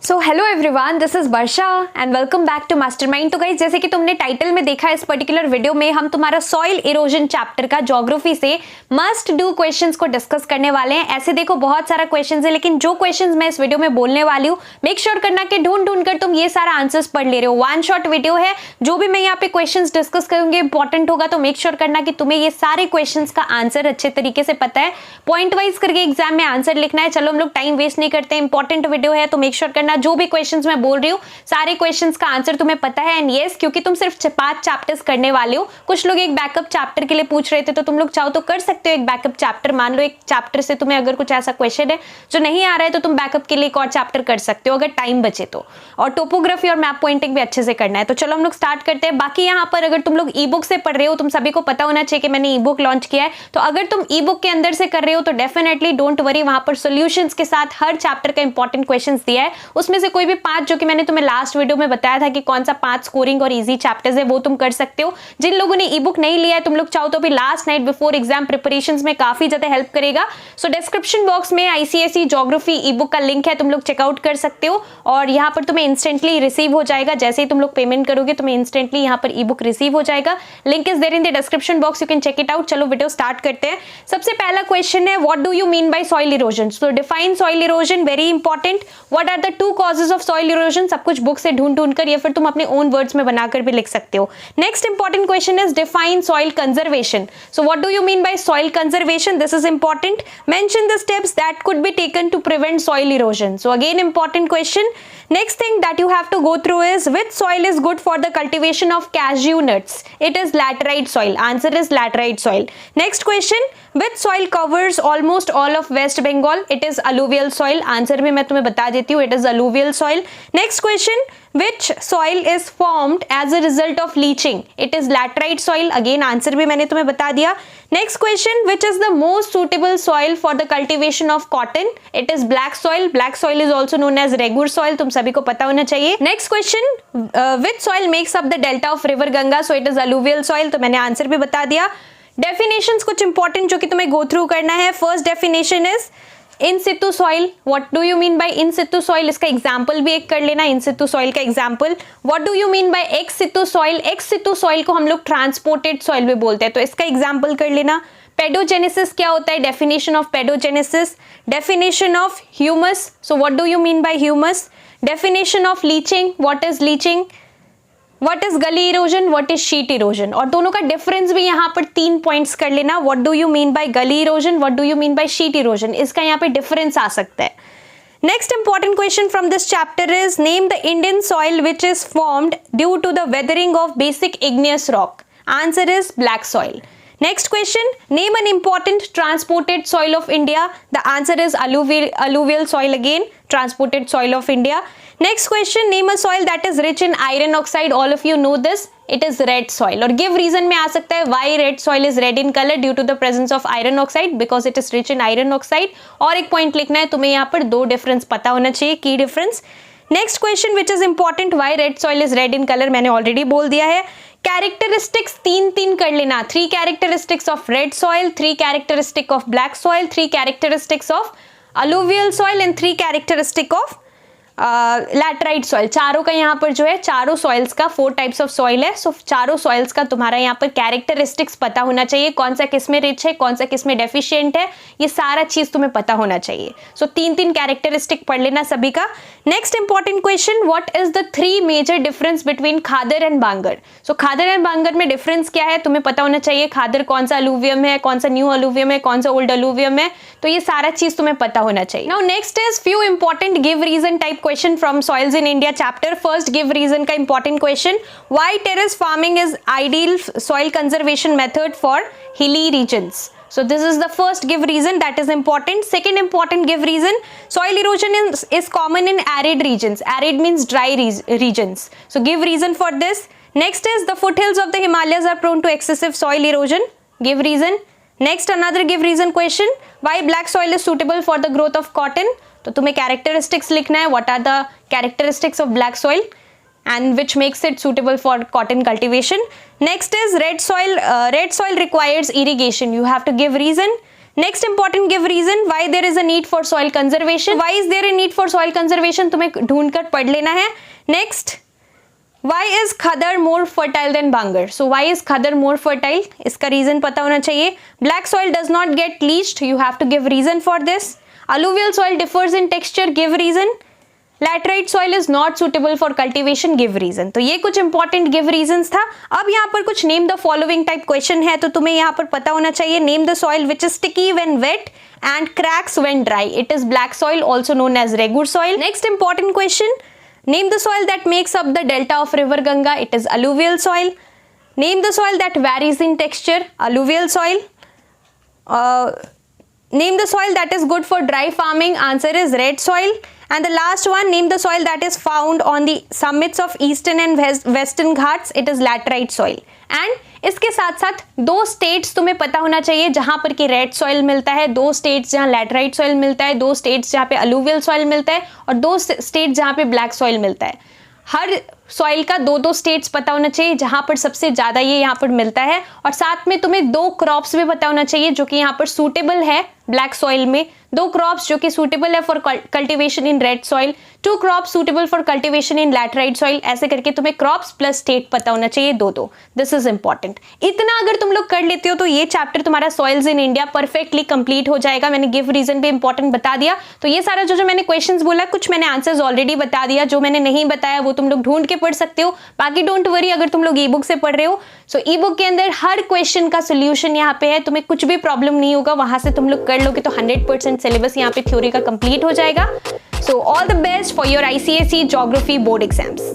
So hello everyone, this is Varsha and welcome back to Mastermind. तो guys, जैसे कि तुमने टाइटल में देखा, इस पर्टिकुलर वीडियो में हम तुम्हारा सॉइल इरोजन चैप्टर का ज्योग्राफी से मस्ट डू क्वेश्चंस को डिस्कस करने वाले हैं। ऐसे देखो बहुत सारा क्वेश्चंस है, लेकिन जो क्वेश्चंस मैं इस वीडियो में बोलने वाली हूँ, मेक श्योर करना कि ढूंढ ढूंढ कर तुम ये सारा आंसर्स पढ़ ले रहे हो। वन शॉट वीडियो है, जो भी मैं यहाँ पे क्वेश्चंस डिस्कस करूंगी इंपॉर्टेंट होगा, तो मेक श्योर करना कि तुम्हें ये सारे क्वेश्चंस का आंसर अच्छे तरीके से पता है। पॉइंट वाइज करके एग्जाम में आंसर लिखना है। चलो हम लोग टाइम वेस्ट नहीं करते, इंपॉर्टेंट वीडियो है, तो मेक श्योर करना जो भी क्वेश्चंस मैं बोल रही हूँ सारे क्वेश्चंस का आंसर तुम्हें पता है। एंड यस, क्योंकि तुम सिर्फ 5 चैप्टर्स करने वाले हो, कुछ लोग एक बैकअप चैप्टर के लिए पूछ रहे थे, तो तुम लोग चाहो तो कर सकते हो एक बैकअप चैप्टर। मान लो एक चैप्टर से तुम्हें अगर कुछ ऐसा क्वेश्चन है जो नहीं आ रहा है, तो तुम बैकअप के लिए एक और चैप्टर कर सकते हो अगर टाइम बचे तो। और टोपोग्राफी और मैप पॉइंटिंग भी अच्छे से करना है। तो चलो हम लोग स्टार्ट करते हैं। बाकी यहाँ पर अगर तुम लोग ई बुक से पढ़ रहे हो, तुम सभी को पता होना चाहिए कि मैंने ई बुक लॉन्च किया है। तो अगर तुम ई बुक के अंदर से कर रहे हो तो डेफिनेटली डोंट वरी, वहां पर सोल्यूशंस के साथ हर चैप्टर का इंपॉर्टेंट क्वेश्चंस दिया है। उसमें से कोई भी 5 जो कि मैंने तुम्हें लास्ट वीडियो में बताया था कि कौन सा 5 स्कोरिंग और इजी चैप्टर्स है, वो तुम कर सकते हो। जिन लोगों ने ई बुक नहीं लिया है, तुम लोग चाहो तो भी last night before exam preparations में काफी ज्यादा हेल्प करेगा। सो डिस्क्रिप्शन बॉक्स में आईसीएसई ज्योग्राफी ई बुक का लिंक है, तुम लोग चेकआउट कर सकते हो और यहाँ पर तुम्हें इंस्टेंटली रिसीव हो जाएगा। जैसे ही तुम लोग पेमेंट करोगे, तुम्हें इंस्टेंटली यहाँ पर ई बुक रिसीव हो जाएगा। Link is there in the description box, you can check it out. चलो वीडियो स्टार्ट करते हैं। सबसे पहला क्वेश्चन है, what do you mean by soil erosion? So define soil erosion, very important. What are the 2 causes of soil erosion? सब कुछ book से ढूंढ कर या फिर तुम अपने ओन वर्ड्स में बनाकर भी लिख सकते हो। Next important question is define soil conservation. So what do you mean by soil conservation? This is important. Mention the steps that could be taken to prevent soil erosion. So again important question. Next thing that you have to go through is, which soil is good for the cultivation of cashew nuts? It is laterite soil. Answer is laterite soil. Next question, which soil covers almost all of West Bengal? It is alluvial soil. Answer भी मैं तुम्हें बता देती हूँ, it is alluvial soil. Next question, which soil is formed as a result of leaching? It is laterite soil. Again answer भी मैंने तुम्हें बता दिया. Next question, which is the most suitable soil for the cultivation of cotton? It is black soil. Black soil is also known as regur soil. तुम सभी को पता होना चाहिए. Next question, which soil makes up the delta of river Ganga? So it is alluvial soil. तो मैंने answer भी बता दिया. Definitions कुछ इंपॉर्टेंट जो कि तुम्हें go through करना है. First definition is in situ soil. What do you mean by in situ soil? इसका एग्जांपल भी एक कर लेना, इन सितु सॉइल का example. What do you mean by ex situ soil? Ex situ soil को हम लोग ट्रांसपोर्टेड सॉइल भी बोलते हैं, तो इसका एग्जांपल कर लेना. पेडोजेनेसिस क्या होता है? Definition of paedogenesis. Definition of humus. So what do you mean bye humus? Definition of leaching. What is leaching? What is gully erosion? What is sheet erosion? और दोनों का डिफरेंस भी यहाँ पर 3 पॉइंट्स कर लेना. What do you mean by gully erosion? What do you mean by sheet erosion? इसका यहाँ पे डिफरेंस आ सकता है. Next important question from this chapter is, name the Indian soil which is formed due to the weathering of basic igneous rock. Answer is black soil. Next question, name an important transported soil of India. The answer is alluvial soil again, transported soil of India. Next question, name a soil that is rich in iron oxide. All of you know this. It is red soil. और give reason में आ सकता है, why red soil is red in color? Due to the presence of iron oxide, because it is rich in iron oxide. और एक point लिखना है तुम्हें, यहाँ पर 2 डिफरेंस पता होना चाहिए, की difference. Next question which is important, why red soil is red in colour? मैंने ऑलरेडी बोल दिया है. कैरेक्टरिस्टिक्स 3 कर लेना. 3 characteristics of red soil, 3 characteristic of black soil, 3 characteristics of alluvial soil and 3 characteristic of laterite soil. चारों का यहाँ पर जो है, चारों सॉइल्स का 4 टाइप्स ऑफ सॉइल है. सो चारों सॉइल्स का तुम्हारा यहाँ पर कैरेक्टरिस्टिक्स पता होना चाहिए, कौन सा किस में रिच है, कौन सा किस में डेफिशिएंट है, ये सारा चीज तुम्हें पता होना चाहिए. सो 3 कैरेक्टरिस्टिक पढ़ लेना सभी का. Next important question, what is the 3 major difference between khadar and bangar? So khadar and bangar में डिफरेंस क्या है तुम्हें पता होना चाहिए. खादर कौन सा अलूवियम है, कौन सा न्यू अलूवियम है, कौन सा ओल्ड अलूवियम है, तो ये सारा चीज तुम्हें पता होना चाहिए. Now next is few important give reason type question from soils in India chapter. First, give reason का important question. Why terrace farming is ideal soil conservation method for hilly regions? So this is the first give reason that is important. Second important give reason, soil erosion is common in arid regions. Arid means dry regions. So give reason for this. Next is the foothills of the Himalayas are prone to excessive soil erosion. Give reason. Next, another give reason question. Why black soil is suitable for the growth of cotton? तो तुम्हें characteristics लिखना है. What are the characteristics of black soil and which makes it suitable for cotton cultivation. Next is red soil. Red soil requires irrigation. You have to give reason. Next important, give reason why there is a need for soil conservation, why is there a need for soil conservation, तुम्हें ढूंढकर पढ़ लेना है। Next, Why is Khadar more fertile than Bangar? So why is Khadar more fertile? इसका reason पता होना चाहिए। Black soil does not get leached. You have to give reason for this. Alluvial soil differs in texture. Give reason. Laterite soil is not suitable for cultivation. Give reason. तो ये कुछ important give reasons था। अब यहाँ पर कुछ name the following type question है, तो तुम्हें यहाँ पर पता होना चाहिए। Name the soil which is sticky when wet and cracks when dry. It is black soil, also known as Regur soil. Next important question. Name the soil that makes up the delta of river Ganga. It is alluvial soil. Name the soil that varies in texture. Alluvial soil. Name the soil that is good for dry farming. Answer is red soil. And the last one, name the soil that is found on the summits of eastern and western Ghats. It is laterite soil. And इसके साथ साथ दो states तुम्हें पता होना चाहिए जहां पर कि रेड सॉइल मिलता है, दो स्टेट्स जहां लैटराइट सॉइल मिलता है, दो स्टेट्स जहां पे अलूवियल सॉइल मिलता है और दो स्टेट जहां पे ब्लैक सॉइल मिलता है। हर सॉइल का दो स्टेट्स पता होना चाहिए जहां पर सबसे ज्यादा ये यहाँ पर मिलता है, और साथ में तुम्हें दो क्रॉप्स भी पता होना चाहिए जो कि यहाँ पर सूटेबल है ब्लैक सॉइल में, दो क्रॉप्स जो कि सूटेबल है for cultivation in red soil, two crops suitable for cultivation in laterite soil. ऐसे करके तुम्हें क्रॉप्स प्लस स्टेट पता होना चाहिए दो। This is important. इतना अगर तुम लोग कर लेते हो तो ये चैप्टर तुम्हारा soils in India perfectly complete हो जाएगा। मैंने गिव रीजन भी इंपॉर्टेंट बता दिया, तो ये सारा जो मैंने क्वेश्चंस बोला, कुछ मैंने आंसर्स ऑलरेडी बता दिया, जो मैंने नहीं बताया वो तुम लोग ढूंढ के पढ़ सकते हो। बाकी डोंट वरी, अगर तुम लोग ई बुक से पढ़ रहे हो सो ई बुक के अंदर हर क्वेश्चन का सोल्यूशन यहाँ पे है, तुम्हें कुछ भी प्रॉब्लम नहीं होगा, वहां से तुम लोग कर लोगे तो 100% सिलेबस यहाँ पे थ्योरी का कंप्लीट हो जाएगा। So all the best for your ICSE geography board exams.